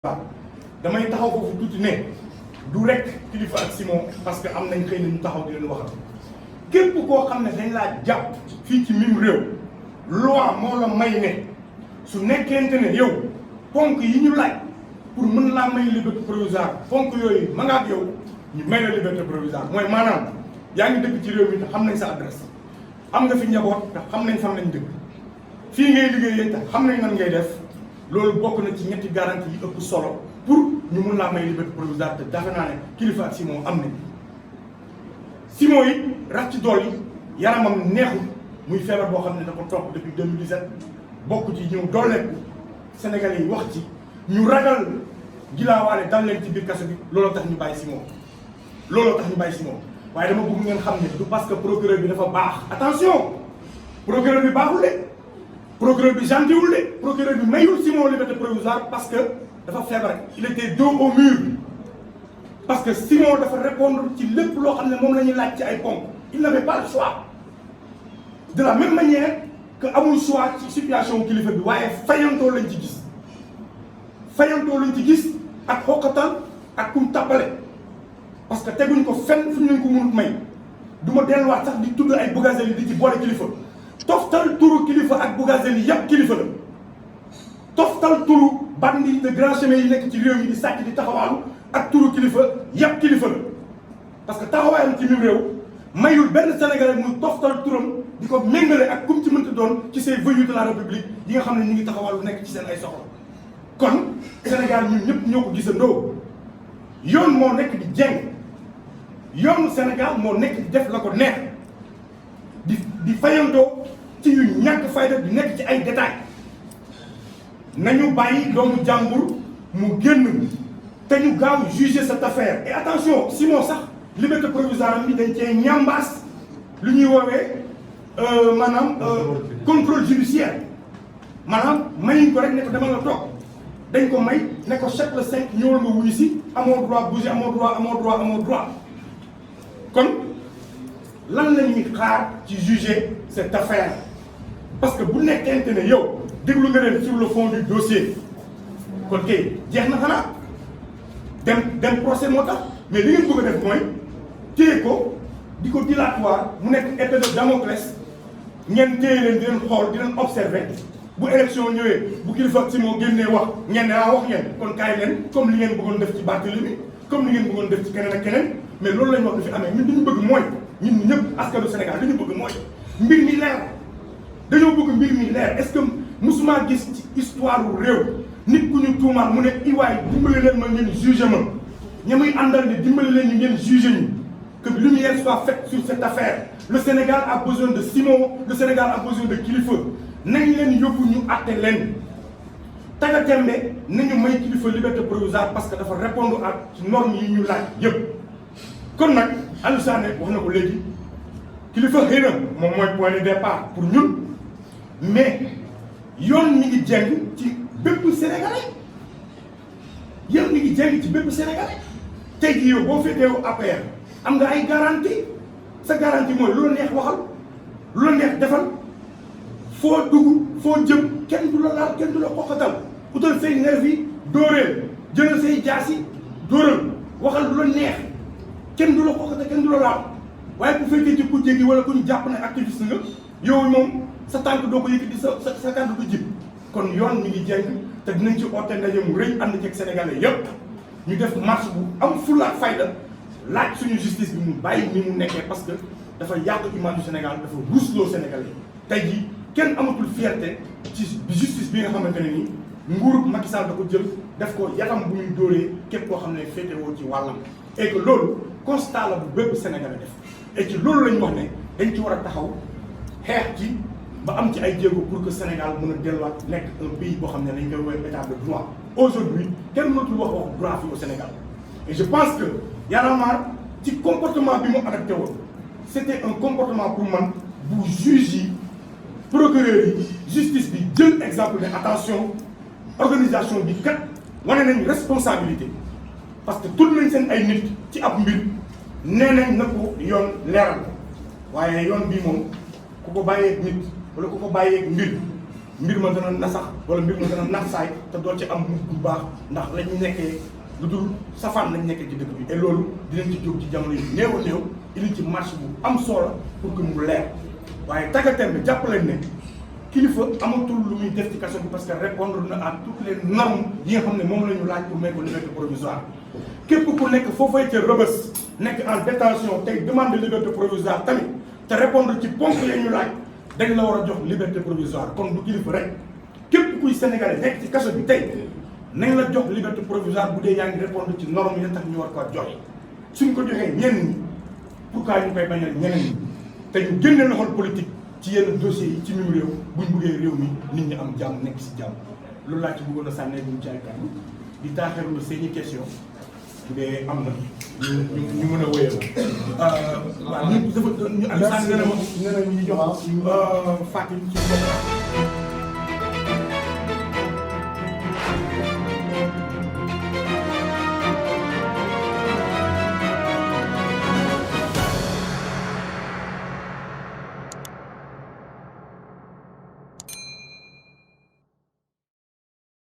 waaw damay taxaw foofu tuuti ne du rek Kilifeu ak Simon parce que am nañ xëy na ñu taxaw di leen waxal képp koo xam ne dañ laa jàpp fii ci mim réew loi moo la may ne su nekkente ne yow ponk yi ñu laaj pour mën laa may liberté provisoire ponk yooyu ma nga ak yow ñu may la liberté provisoire mooy maanaam yaa ngi dëkk ci réew mi te xam nañ sa adresse am nga fi njaboot te xam nañ fan lañ dëkk fii ngay liggéeyee te xam nañ nan ngay def loolu bokk na ci ñetti garantie yi ëpp solo pour ñu mun laa may liberté provisoire te defe naa ne Kilifeu ak Simon am nañ Simon it rax ci dool yi yaramam neexul muy feebar boo xam ne da ko topp depuis 2017 bokk ci ñëw dooleeku Sénégalais yi wax ci ñu ragal gilaawaale dal leen ci biir kaso bi looloo tax ñu bàyyi Simon waaye dama bëgg ngeen xam ne du parce que procureur bi dafa baax attention procureur bi baaxul de procureur bi gentilwul de procureur bi mayul Simon liberté provisoire parce que dafa feebar il était dos au mur parce que Simon dafa répondre ci lépp loo xam ne moom la ñuy laaj ci ay ponk il n'avait pas le choix de la même manière que amul choix ci situation kilifa bi waaye fayantoo lañ ci gis ak xoqatal ak kum tappale parce que teguñ ko fenn fu ñu leen ko mënut may du ma delluwaat sax di tudd ay Bougazelli di ci boole kilifa toftal turu Kilifeu ak Bougazelli yëpp kilifa la toftal turu bandi de grand chemin yi nekk ci réew mi di sàcc di taxawaalu ak turu Kilifeu yëpp kilifa la parce que taxawaayam ci biir réew mayul benn Sénégalais muy toftal turam di ko méngale ak kum ci mënta doon ci ces voyous de la République yi nga xam ne ñu ngi taxawaalu nekk ci seen ay soxla kon Sénégal ñun ñëpp ñoo ko gisandoo yoon moo nekk di jeng yoonu Sénégal moo nekk di def la ko neex di fayantoo ci yu ñàkk fayda di nekk ci ay détails nañu bàyyi doomu jàmbur mu génn te ñu gaaw juger cette affaire et attention Simon sax liberté provisoire bi dañ cee ñambaas lu ñuy woowee maanaam contrôle judiciaire maanaam mayuñ ko rek ne ko demal nga toog dañ ko may ne ko chaque le 5 ñëwal nga wuyu si amoo droit bouger amoo droit kon lan la ñuy xaar ci juger cette affaire parce que bu nekkente ne yow déglu nga leen sur le fond du dossier kon kay jeex na xanaa dem procès moo tax mais li ngeen bëgg a def mooy téye ko di ko dilatoire mu nekk épée de Damoclès ngeen téye leen di leen xool di leen observer bu élection ñëwee bu Kilifeu ak Simon génnee wax ngeen ne wax ngeen kon kaay leen comme li ngeen bëggoon def ci Barthélémy comme li ngeen bëggoon def ci keneen ak keneen mais loolu lañ wax du fi amee ñun li ñu bëgg mooy ñun ñëpp askanu Sénégal li ñu bëgg mooy mbir mi leer dañoo bëgg mbir mi leer est-ce que musuma gis ci histoire u réew nit ku ñu tuumaal mu ne iwaay dimbali leen ma ngeen jugé ma ña muy àndal ne dimbali leen ñu ngeen jugé ñu que lumière soit faite sur cette affaire le Sénégal a besoin de Simon le Sénégal a besoin de Kilifeu nañ leen yóbbu ñu àtte leen taga tembe nañu may Kilifeu liberté provisoire parce que dafa répondre ak ci normes yi ñu laaj yëpp kon nag Aliou Sané wax na ko léegi Kilifeu xëy na moom mooy point de départ pour ñun mais yoon mi ngi jeng ci bépp Sénégalais yoon mi ngi jeng ci bépp Sénégalais tey jii yow boo féetee APR am nga ay garantie sa garantie mooy lu la neex waxal lu la neex defal foo dugg foo jëm kenn du la laal kenn du la xoqatal utal say nervi dóoreel jëlal say jaasi dóoral waxal lu la neex kenn du la xoqatal kenn du la laal waaye bu fekkee ci kujje gi wala ku ñu jàpp ne activiste nga yow moom sa tànk doo ko yëkkati sa kàddu du jib kon yoon mi ngi jeng te dinañ ci oote ndaje mu rëy ànd ceeg Sénégalais yépp ñu def marche bu am fulla ak fayda laaj suñu justice bi mu bàyyi ni mu nekkee parce que dafa yàq image du Sénégal dafa ruusloo Sénégalais tey jii kenn amatul fierté ci justice bi nga xamante ne nii nguuru Macky Sall da ko jël def ko yatam bu ñuy dóoree képp koo xam ne féetewoo ci wàllam et que loolu constat la bu bépp Sénégalais def et ci loolu la ñu wax ne dañ ci war a taxaw xeex ci ba am ci ay jéego pour que Sénégal mën a delluwaat nekk un pays boo xam ne dañ koy woowee état de droit aujourd'hui kenn mënatul wax droit fii au Sénégal et je pense que Y en a marre ci comportement bi mu adapté woon c'était un comportement pour man bu juge yi procureur yi justice bi jël exemple ne attention organisation bi kat wane nañ responsabilité parce que tudd nañ seen ay nit ci ab mbir nee nañ na ko yoon leeral waaye yoon bii moom ku ko bàyyeeg nit wala ku ko bàyyeeg mbir mbir ma dana nasax wala mbir ma dana naxsaay te doo ci am mujj bu baax ndax la ñu nekkee lu dul safaan lañ nekkee ci dëkk bi et loolu dinañ ci jóg ci jamono yi néew a néew indi ci marche bu am solo pour que mu leer waaye tàggatem bi jàpp leen ne kilifa amatul lu muy def ci kaso bi parce que répondre na à toutes les normes yi nga xam ne moom la ñu laaj pour may ko liberté provisoire képp ku nekk foofay ca Rebeuss nekk en détention tey demande de liberté provisoire tamit te répondre ci ponk ya ñu laaj dañ la war a jox liberté provisoire kon du kilifa rek képp kuy sénégalais nekk ci kaso bi tey nañ la jox liberté provisoire bu dee yaa ngi répondre ci norme yi tax ñu war ko joxe suñ ko joxee ñenn ñi pourquoi ñu koy bañal ñeneen ñi te ñu génne loxol politique ci yenn dossiers yi ci même réew buñ bëggee réew mi nit ñi am jàmm nekk si jàmm loolu laa ci bëggoon a sànnee buñ ci ay kàddu di taaxirlu seeni question bu dee am na ñu mën a wéyal waaw ñu dafa ñu am sànni nee na ñu jox Fatim ci